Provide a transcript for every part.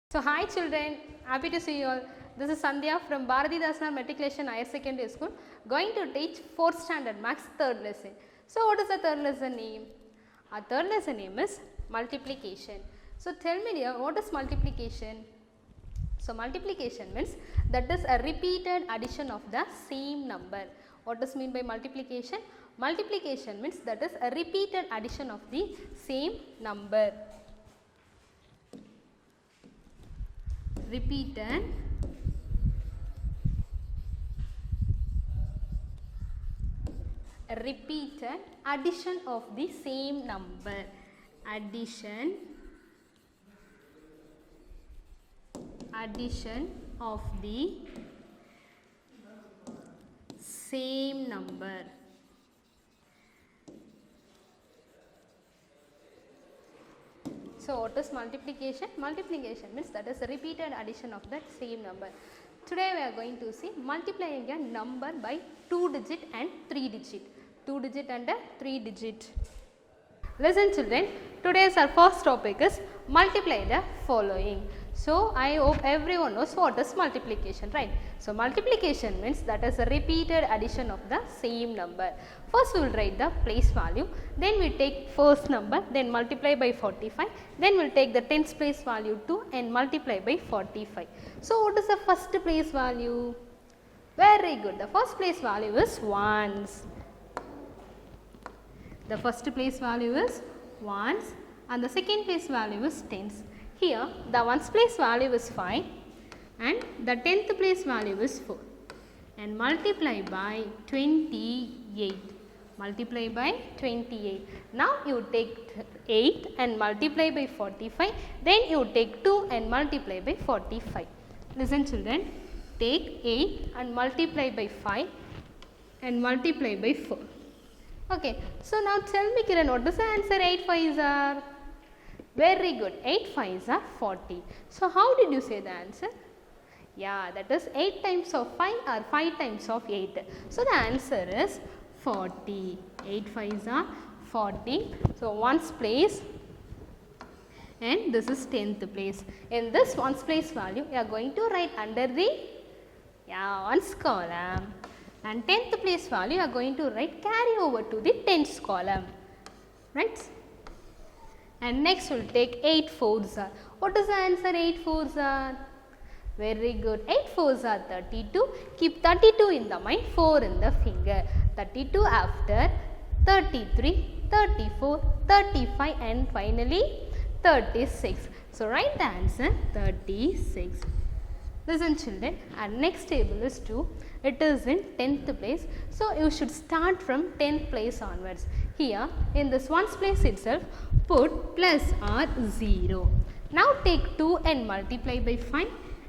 So, hi children, happy to see you all. This is Sandhya from Bharathidasan Matriculation Higher Secondary School, going to teach 4th standard maths 3rd lesson. So, what is the 3rd lesson name? Our 3rd lesson name is multiplication. So, tell me dear, what is multiplication? So, multiplication means that is a repeated addition of the same number. What does mean by multiplication? Multiplication means that is a repeated addition of the same number. Repeated addition of the same number. Addition of the same number. So, what is multiplication? Multiplication means that is a repeated addition of that same number. Today we are going to see multiplying a number by 2 digit and 3 digit. 2 digit and 3 digit. Listen children, today's our first topic is multiply the following. So, I hope everyone knows what is multiplication, right? So, multiplication means that is a repeated addition of the same number. First we will write the place value, then we take first number, then multiply by 45, then we will take the tens place value 2 and multiply by 45. So, what is the first place value? Very good, the first place value is ones. The first place value is ones and the second place value is tens. Here the ones place value is 5 and the tenth place value is 4 and multiply by 28. Multiply by 28. Now you take 8 and multiply by 45, then you take 2 and multiply by 45. Listen children, take 8 and multiply by 5 and multiply by 4. Okay, so now tell me Kiran, what is the answer? 8 5s are? Very good, 8 5s are 40. So how did you say the answer? Yeah, that is 8 times of 5 or 5 times of 8. So the answer is 40. 8 5s are 40. So ones place and this is 10th place. In this ones place value, you are going to write under the ones column. And 10th place value you are going to write carry over to the tens column, right? And next we will take 8 4s are. What is the answer? 8 4s are? Very good, 8 4s are 32. Keep 32 in the mind, 4 in the finger. 32 after 33, 34, 35 and finally 36. So write the answer 36. Listen children, our next table is 2. It is in 10th place. So, you should start from 10th place onwards. Here in this ones place itself put plus or 0. Now take 2 and multiply by 5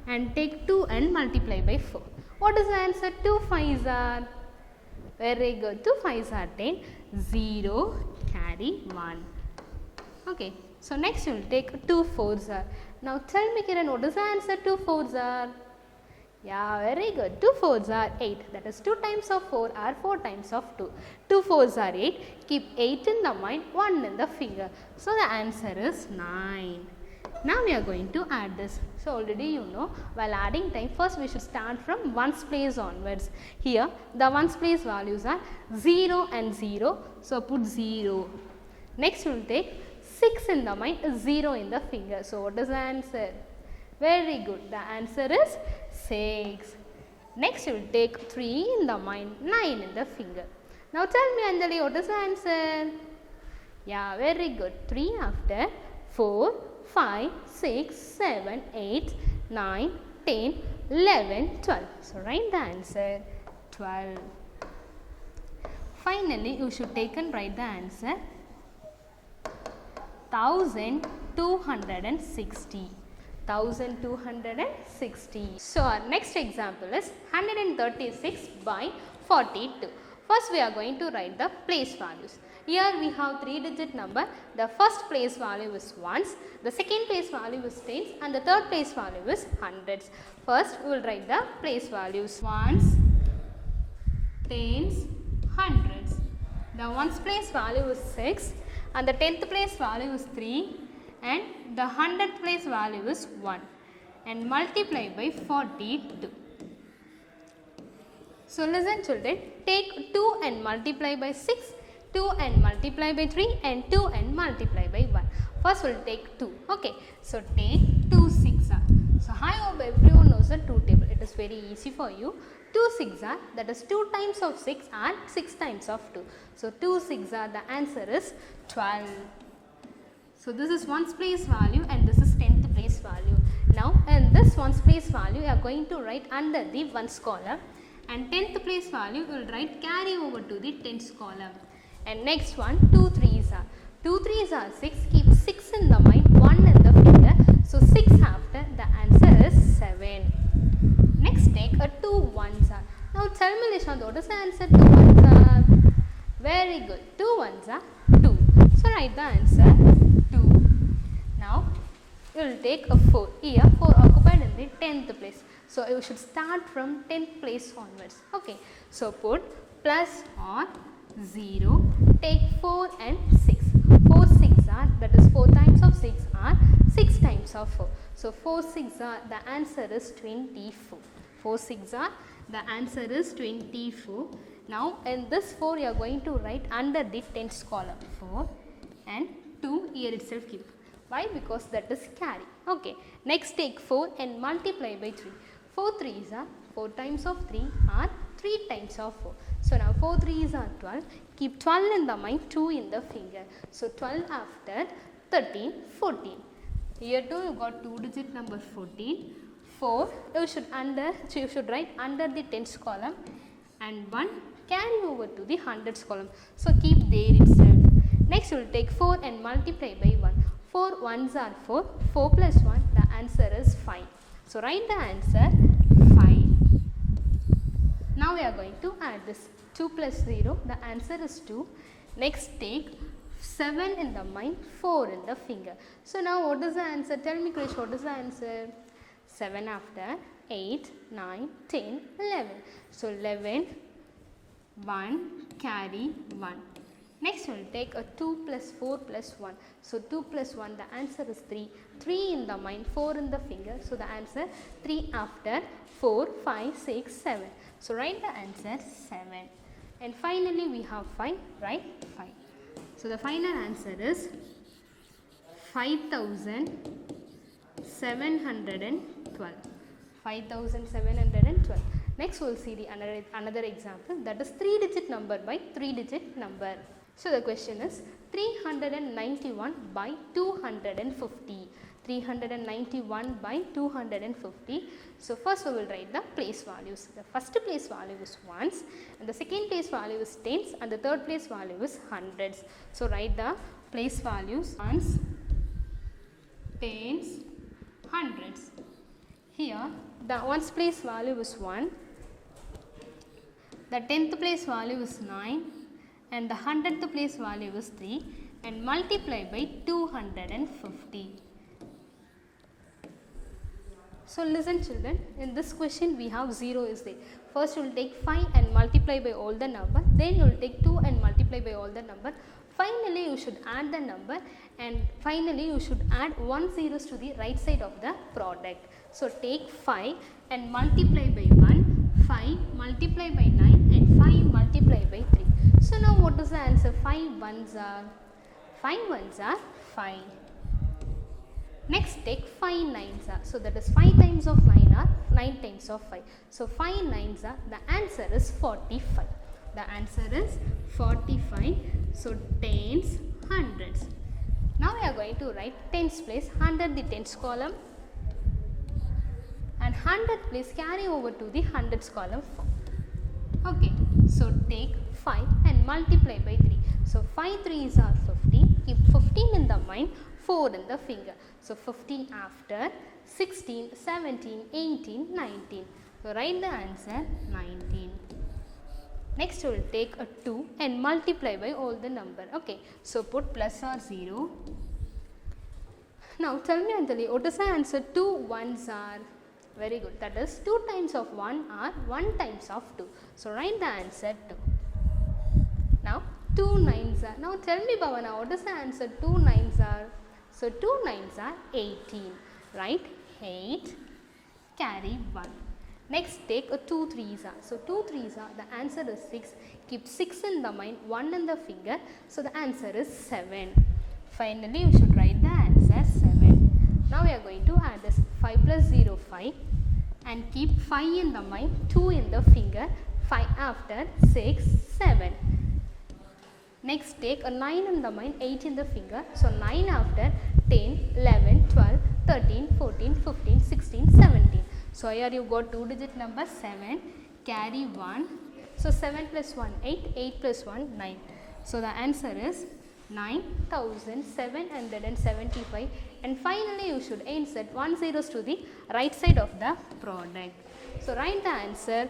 and take 2 and multiply by 4. What is the answer? 2 5s are? Very good. 2 5s are 10. 0 carry 1. Okay. So, next you will take 2 4s are. Now, tell me Kiran, what is the answer? 2 4s are? Yeah, very good. 2 4s are 8. That is 2 times of 4 are 4 times of 2. 2 4s are 8. Keep 8 in the mind, 1 in the finger. So, the answer is 9. Now, we are going to add this. So, already you know, while adding time, first we should start from ones place onwards. Here, the ones place values are 0 and 0. So, put 0. Next, we will take 6 in the mind, 0 in the finger. So, what is the answer? Very good. The answer is 6. Next, you will take 3 in the mind, 9 in the finger. Now, tell me Anjali, what is the answer? Yeah, very good. 3 after 4, 5, 6, 7, 8, 9, 10, 11, 12. So, write the answer 12. Finally, you should take and write the answer 1260. 1260. So, our next example is 136 by 42. First, we are going to write the place values. Here we have 3 digit number. The first place value is ones, the second place value is tens and the third place value is hundreds. First, we will write the place values. Ones, tens, hundreds. The ones place value is 6 and the tenth place value is 3 and the 100th place value is 1. and multiply by 42. So listen children, take 2 and multiply by 6, 2 and multiply by 3 and 2 and multiply by 1. First we will take 2. Okay. So take 2 6 are. So I hope everyone knows the 2 table. It is very easy for you. 2 6 are, that is 2 times of 6 and 6 times of 2. So 2 6 are, the answer is 12. So this is ones place value and this is 10th place value. Now in this ones place value you are going to write under the ones column, and 10th place value you will write carry over to the tens column. And next one, 2 3s are. 2 3s are 6, keep 6 in the mind, 1 in the finger. So 6 after, the answer is 7. Next take a 2 1s are. Now tell me Lishant, what is the answer? 2 1s are. Very good. 2 1s are 2. So write the answer 2. Now you will take a 4. Here 4 occupied in the 10th place. So you should start from 10th place onwards. Okay. So put plus or 0. Take 4 and 6. 4 6 are, that is 4 times of 6 are 6 times of 4. So 4 6 are, the answer is 24. 4 6 are, the answer is 24. Now in this 4 you are going to write under the tens column 4 and 2 here itself keep. Why? Because that is carry. Okay. Next take 4 and multiply by 3. 4 3s are, 4 times of 3 are 3 times of 4. So now 4 3s are 12. Keep 12 in the mind, 2 in the finger. So 12 after 13, 14. Here too you got 2 digit number 14. 4 you should write under the tens column, and 1 carry over to the hundreds column. So keep there itself. Next you will take 4 and multiply by 1. 4 1s are 4. 4 plus 1, the answer is 5. So write the answer 5. Now we are going to add this 2 plus 0, the answer is 2. Next take 7 in the mind, 4 in the finger. So now what is the answer? Tell me Krish, what is the answer? 7 after 8, 9, 10, 11. So 11, 1, carry 1. Next we will take a 2 plus 4 plus 1. So 2 plus 1, the answer is 3. 3 in the mind, 4 in the finger. So the answer 3 after 4, 5, 6, 7. So write the answer 7. And finally we have 5, write 5. So the final answer is 5712. 5712. Next we will see the another example, that is 3 digit number by 3 digit number. So the question is 391 by 250. 391 by 250. So first we will write the place values. The first place value is ones, and the second place value is tens, and the third place value is hundreds. So write the place values: ones, tens, hundreds. Here the ones place value is 1, the 10th place value is 9, and the 100th place value is 3, and multiply by 250. So listen children, in this question we have 0 is there. First you will take 5 and multiply by all the number, then you will take 2 and multiply by all the number. Finally you should add the number, and finally you should add 1 zeros to the right side of the product. So take 5 and multiply by 1, 5 multiply by 9, and 5 multiply by 3. So now what is the answer? 5 ones are 5. Next take 5 nines are. So that is 5 times of 9 are 9 times of 5. So 5 nines are, the answer is 45. The answer is 45. So tens, hundreds. Now we are going to write tens place under the tens column, and 100 place carry over to the hundreds column. Okay. So take 5 and multiply by 3. So 5 3s are 15. Keep 15 in the mind, 4 in the finger. So 15 after 16, 17, 18, 19. So write the answer 19. Next we will take a 2 and multiply by all the number. Okay. So put plus or 0. Now tell me Anjali, what is the answer? 2 ones are. Very good. That is 2 times of 1 are 1 times of 2. So write the answer 2. Now 2 nines are. Now tell me Bhavana, what is the answer? 2 nines are. So 2 nines are 18. Right? 8. carry 1. Next take a 2 3s are. So 2 3s are, the answer is 6. Keep 6 in the mind, 1 in the finger. So the answer is 7. Finally you should write the answer 7. Now we are going to add this 5 plus 0 5 and keep 5 in the mind, 2 in the finger, 5 after 6 7. Next take a 9 in the mind, 8 in the finger. So 9 after 10, 11, 12, 13, 14, 15, 16, 17. So here you got 2 digit number 7, carry 1. So 7 plus 1 8, 8 plus 1 9. So the answer is 9775, and finally you should insert 1 zeros to the right side of the product. So write the answer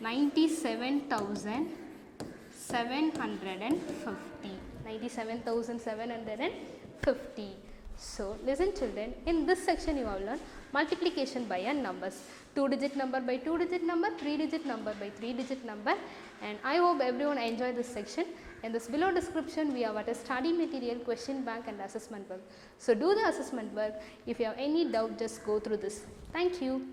97,750. So listen children, in this section you have learned multiplication by a numbers, 2 digit number by 2 digit number, 3 digit number by 3 digit number, and I hope everyone enjoy this section. In this below description we have a study material, question bank and assessment work. So do the assessment work. If you have any doubt, just go through this. Thank you.